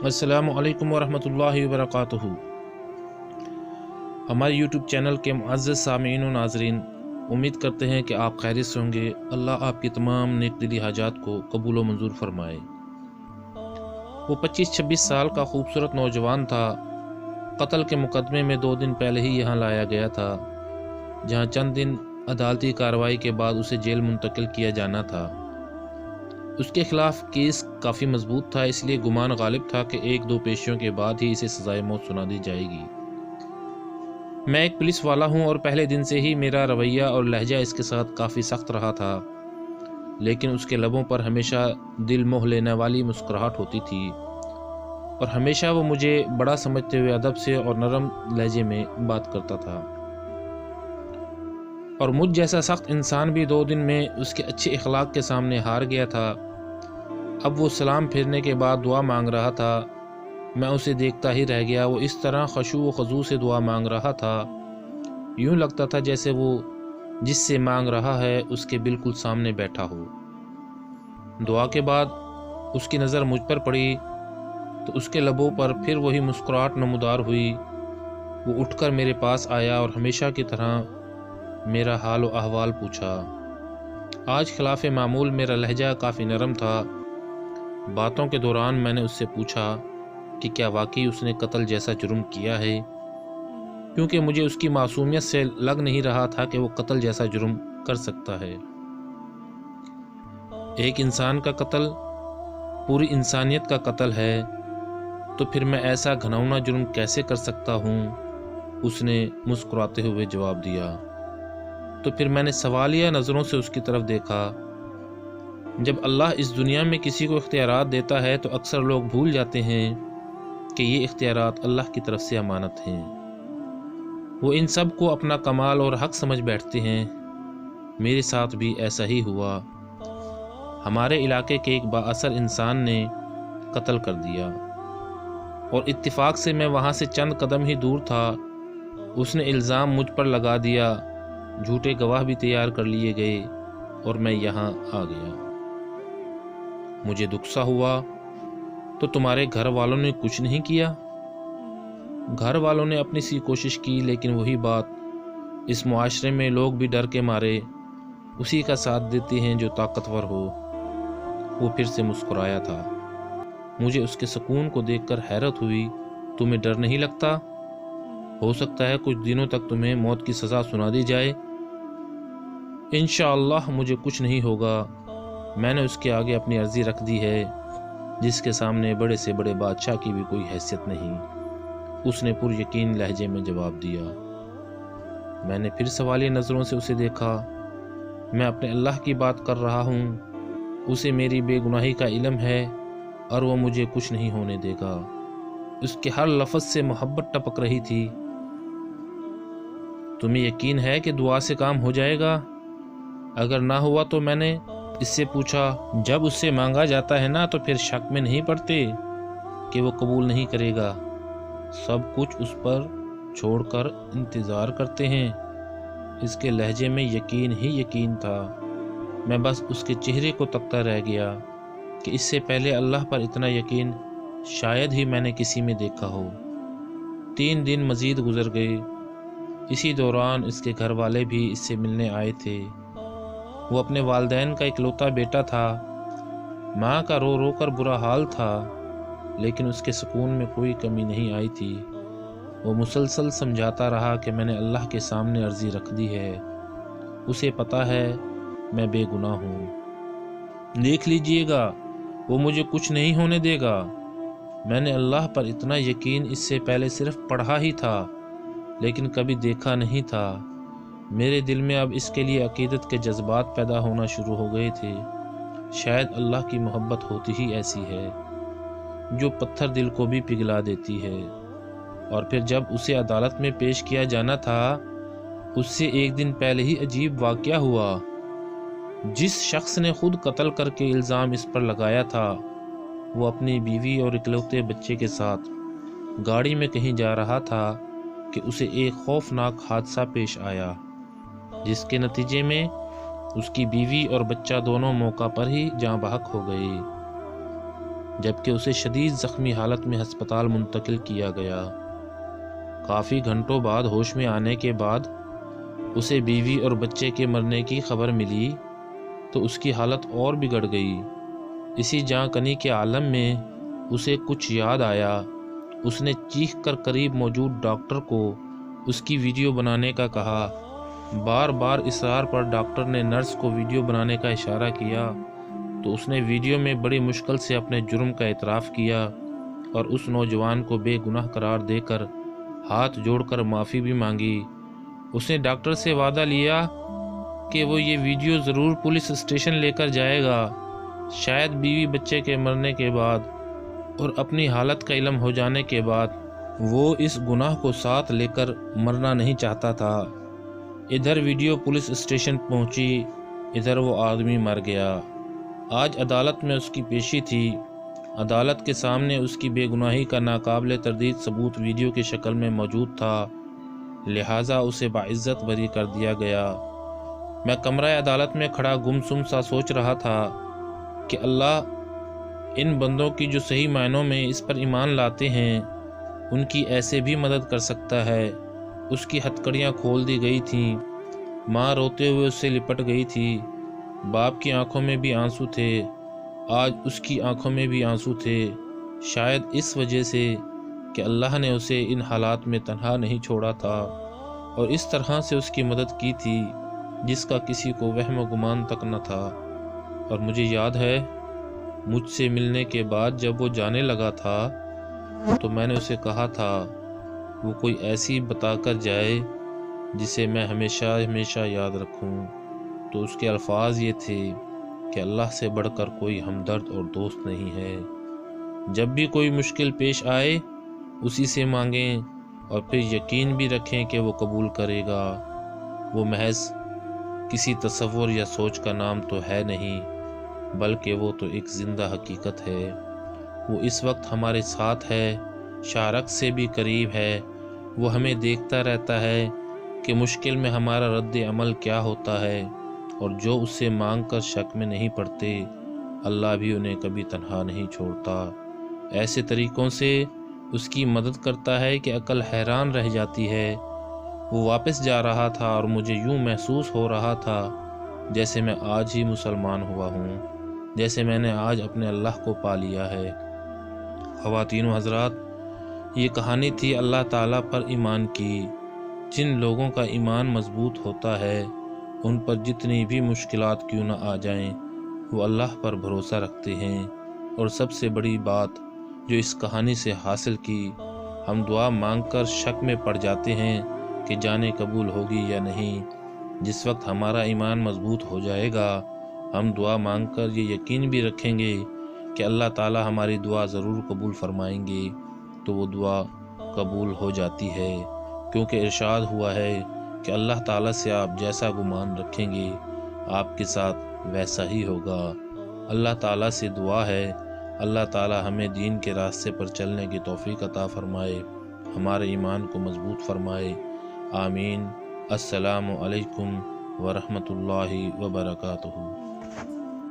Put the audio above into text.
अस्सलामु अलैकुम वरहमतुल्लाहि वबरकातुहू। हमारे यूट्यूब चैनल के मुअज़्ज़ज़ सामीन व नाज़रीन, उम्मीद करते हैं कि आप खैरियत से होंगे। अल्लाह आपकी तमाम नेक दिली हाजात को कबूल व मंजूर फरमाए। वो 25-26 साल का खूबसूरत नौजवान था। कत्ल के मुकदमे में 2 दिन पहले ही यहाँ लाया गया था, जहाँ चंद दिन अदालती कार्रवाई के बाद उसे जेल मुंतकिल किया जाना था। उसके खिलाफ केस काफ़ी मजबूत था, इसलिए गुमान गालिब था कि 1-2 पेशियों के बाद ही इसे सज़ाए मौत सुना दी जाएगी। मैं एक पुलिस वाला हूँ और पहले दिन से ही मेरा रवैया और लहजा इसके साथ काफ़ी सख्त रहा था, लेकिन उसके लबों पर हमेशा दिल मोह लेने वाली मुस्कुराहट होती थी और हमेशा वो मुझे बड़ा समझते हुए अदब से और नरम लहजे में बात करता था। और मुझ जैसा सख्त इंसान भी 2 दिन में उसके अच्छे इखलाक के सामने हार गया था। अब वो सलाम फिरने के बाद दुआ मांग रहा था। मैं उसे देखता ही रह गया। वो इस तरह खशू व खजू से दुआ मांग रहा था, यूँ लगता था जैसे वो जिससे मांग रहा है उसके बिल्कुल सामने बैठा हो। दुआ के बाद उसकी नज़र मुझ पर पड़ी तो उसके लबों पर फिर वही मुस्कुराहट नमूदार हुई। वो उठकर मेरे पास आया और हमेशा की तरह मेरा हाल व अहवाल पूछा। आज खिलाफ मामूल मेरा लहजा काफ़ी नरम था। बातों के दौरान मैंने उससे पूछा कि क्या वाकई उसने कत्ल जैसा जुर्म किया है, क्योंकि मुझे उसकी मासूमियत से लग नहीं रहा था कि वो कत्ल जैसा जुर्म कर सकता है। एक इंसान का कत्ल पूरी इंसानियत का कत्ल है, तो फिर मैं ऐसा घिनौना जुर्म कैसे कर सकता हूँ? उसने मुस्कुराते हुए जवाब दिया। तो फिर मैंने सवालिया नज़रों से उसकी तरफ देखा। जब अल्लाह इस दुनिया में किसी को इख्तियारात देता है तो अक्सर लोग भूल जाते हैं कि ये इख्तियारात अल्लाह की तरफ से अमानत हैं। वो इन सब को अपना कमाल और हक समझ बैठते हैं। मेरे साथ भी ऐसा ही हुआ। हमारे इलाके के एक बाअसर इंसान ने कत्ल कर दिया और इत्तिफाक से मैं वहाँ से चंद कदम ही दूर था। उसने इल्ज़ाम मुझ पर लगा दिया, झूठे गवाह भी तैयार कर लिए गए और मैं यहाँ आ गया। मुझे दुख सा हुआ। तो तुम्हारे घर वालों ने कुछ नहीं किया? घर वालों ने अपनी सी कोशिश की, लेकिन वही बात, इस मुआशरे में लोग भी डर के मारे उसी का साथ देते हैं जो ताकतवर हो। वो फिर से मुस्कुराया था। मुझे उसके सुकून को देखकर हैरत हुई। तुम्हें डर नहीं लगता? हो सकता है कुछ दिनों तक तुम्हें मौत की सज़ा सुना दी जाए। इंशाअल्लाह मुझे कुछ नहीं होगा। मैंने उसके आगे अपनी अर्जी रख दी है, जिसके सामने बड़े से बड़े बादशाह की भी कोई हैसियत नहीं। उसने पुरयकीन लहजे में जवाब दिया। मैंने फिर सवालिया नज़रों से उसे देखा। मैं अपने अल्लाह की बात कर रहा हूँ। उसे मेरी बेगुनाही का इल्म है और वो मुझे कुछ नहीं होने देगा। उसके हर लफ्ज़ से मोहब्बत टपक रही थी। तुम्हें यकीन है कि दुआ से काम हो जाएगा? अगर ना हुआ तो मैंने इससे पूछा। जब उससे मांगा जाता है ना, तो फिर शक में नहीं पड़ते कि वो कबूल नहीं करेगा। सब कुछ उस पर छोड़कर इंतज़ार करते हैं। इसके लहजे में यकीन ही यकीन था। मैं बस उसके चेहरे को तकता रह गया कि इससे पहले अल्लाह पर इतना यकीन शायद ही मैंने किसी में देखा हो। 3 दिन मज़ीद गुजर गए। इसी दौरान इसके घर वाले भी इससे मिलने आए थे। वो अपने वालिदैन का इकलौता बेटा था। माँ का रो रो कर बुरा हाल था, लेकिन उसके सुकून में कोई कमी नहीं आई थी। वो मुसलसल समझाता रहा कि मैंने अल्लाह के सामने अर्जी रख दी है। उसे पता है मैं बेगुनाह हूँ। देख लीजिएगा, वो मुझे कुछ नहीं होने देगा। मैंने अल्लाह पर इतना यकीन इससे पहले सिर्फ पढ़ा ही था, लेकिन कभी देखा नहीं था। मेरे दिल में अब इसके लिए अकीदत के जज्बात पैदा होना शुरू हो गए थे। शायद अल्लाह की मोहब्बत होती ही ऐसी है, जो पत्थर दिल को भी पिघला देती है। और फिर जब उसे अदालत में पेश किया जाना था, उससे 1 दिन पहले ही अजीब वाक़या हुआ। जिस शख्स ने खुद कत्ल करके इल्ज़ाम इस पर लगाया था, वो अपनी बीवी और इकलौते बच्चे के साथ गाड़ी में कहीं जा रहा था कि उसे एक खौफनाक हादसा पेश आया, जिसके नतीजे में उसकी बीवी और बच्चा दोनों मौका पर ही जाँ बहक हो गए। جبکہ اسے شدید زخمی حالت میں ہسپتال منتقل کیا گیا۔ کافی گھنٹوں بعد ہوش میں آنے کے بعد اسے بیوی اور بچے کے مرنے کی خبر ملی تو اس کی حالت اور بگڑ گئی۔ اسی جاں کنی کے عالم میں اسے کچھ یاد آیا۔ اس نے چیخ کر قریب موجود ڈاکٹر کو اس کی ویڈیو بنانے کا کہا۔ بار بار اصرار پر ڈاکٹر نے نرس کو ویڈیو بنانے کا اشارہ کیا تو اس نے ویڈیو میں بڑی مشکل سے اپنے جرم کا اعتراف کیا اور اس نوجوان کو بے گناہ قرار دے کر ہاتھ جوڑ کر معافی بھی مانگی۔ اس نے ڈاکٹر سے وعدہ لیا کہ وہ یہ ویڈیو ضرور پولیس اسٹیشن لے کر جائے گا۔ شاید بیوی بچے کے مرنے کے بعد اور اپنی حالت کا علم ہو جانے کے بعد وہ اس گناہ کو ساتھ لے کر مرنا نہیں چاہتا تھا۔ ادھر ویڈیو پولیس اسٹیشن پہنچی، ادھر وہ آدمی مر گیا۔ آج عدالت میں اس کی پیشی تھی۔ عدالت کے سامنے اس کی بے گناہی کا ناقابل تردید ثبوت ویڈیو کی شکل میں موجود تھا، لہٰذا اسے باعزت بری کر دیا گیا۔ میں کمرہ عدالت میں کھڑا گمسم سا سوچ رہا تھا کہ اللہ ان بندوں کی جو صحیح معنوں میں اس پر ایمان لاتے ہیں ان کی ایسے بھی مدد کر سکتا ہے۔ اس کی ہتھکڑیاں کھول دی گئی تھیں، ماں روتے ہوئے اس سے لپٹ گئی تھی، باپ کی آنکھوں میں بھی آنسو تھے، آج اس کی آنکھوں میں بھی آنسو تھے، شاید اس وجہ سے کہ اللہ نے اسے ان حالات میں تنہا نہیں چھوڑا تھا اور اس طرح سے اس کی مدد کی تھی جس کا کسی کو وہم و گمان تک نہ تھا۔ اور مجھے یاد ہے مجھ سے ملنے کے بعد جب وہ جانے لگا تھا تو میں نے اسے کہا تھا وہ کوئی ایسی بتا کر جائے جسے میں ہمیشہ ہمیشہ یاد رکھوں، تو اس کے الفاظ یہ تھے کہ اللہ سے بڑھ کر کوئی ہمدرد اور دوست نہیں ہے۔ جب بھی کوئی مشکل پیش آئے اسی سے مانگیں اور پھر یقین بھی رکھیں کہ وہ قبول کرے گا۔ وہ محض کسی تصور یا سوچ کا نام تو ہے نہیں، بلکہ وہ تو ایک زندہ حقیقت ہے۔ وہ اس وقت ہمارے ساتھ ہے، شارک سے بھی قریب ہے۔ وہ ہمیں دیکھتا رہتا ہے کہ مشکل میں ہمارا رد عمل کیا ہوتا ہے، اور جو اس سے مانگ کر شک میں نہیں پڑتے اللہ بھی انہیں کبھی تنہا نہیں چھوڑتا۔ ایسے طریقوں سے اس کی مدد کرتا ہے کہ عقل حیران رہ جاتی ہے۔ وہ واپس جا رہا تھا اور مجھے یوں محسوس ہو رہا تھا جیسے میں آج ہی مسلمان ہوا ہوں، جیسے میں نے آج اپنے اللہ کو پا لیا ہے۔ خواتین و حضرات، یہ کہانی تھی اللہ تعالیٰ پر ایمان کی۔ جن لوگوں کا ایمان مضبوط ہوتا ہے ان پر جتنی بھی مشکلات کیوں نہ آ جائیں وہ اللہ پر بھروسہ رکھتے ہیں۔ اور سب سے بڑی بات جو اس کہانی سے حاصل کی، ہم دعا مانگ کر شک میں پڑ جاتے ہیں کہ جانے قبول ہوگی یا نہیں۔ جس وقت ہمارا ایمان مضبوط ہو جائے گا ہم دعا مانگ کر یہ یقین بھی رکھیں گے کہ اللہ تعالیٰ ہماری دعا ضرور قبول فرمائیں گے، تو وہ دعا قبول ہو جاتی ہے، کیونکہ ارشاد ہوا ہے کہ اللہ تعالیٰ سے آپ جیسا گمان رکھیں گے آپ کے ساتھ ویسا ہی ہوگا۔ اللہ تعالیٰ سے دعا ہے اللہ تعالیٰ ہمیں دین کے راستے پر چلنے کی توفیق عطا فرمائے، ہمارے ایمان کو مضبوط فرمائے، آمین۔ السلام علیکم ورحمۃ اللہ وبرکاتہ۔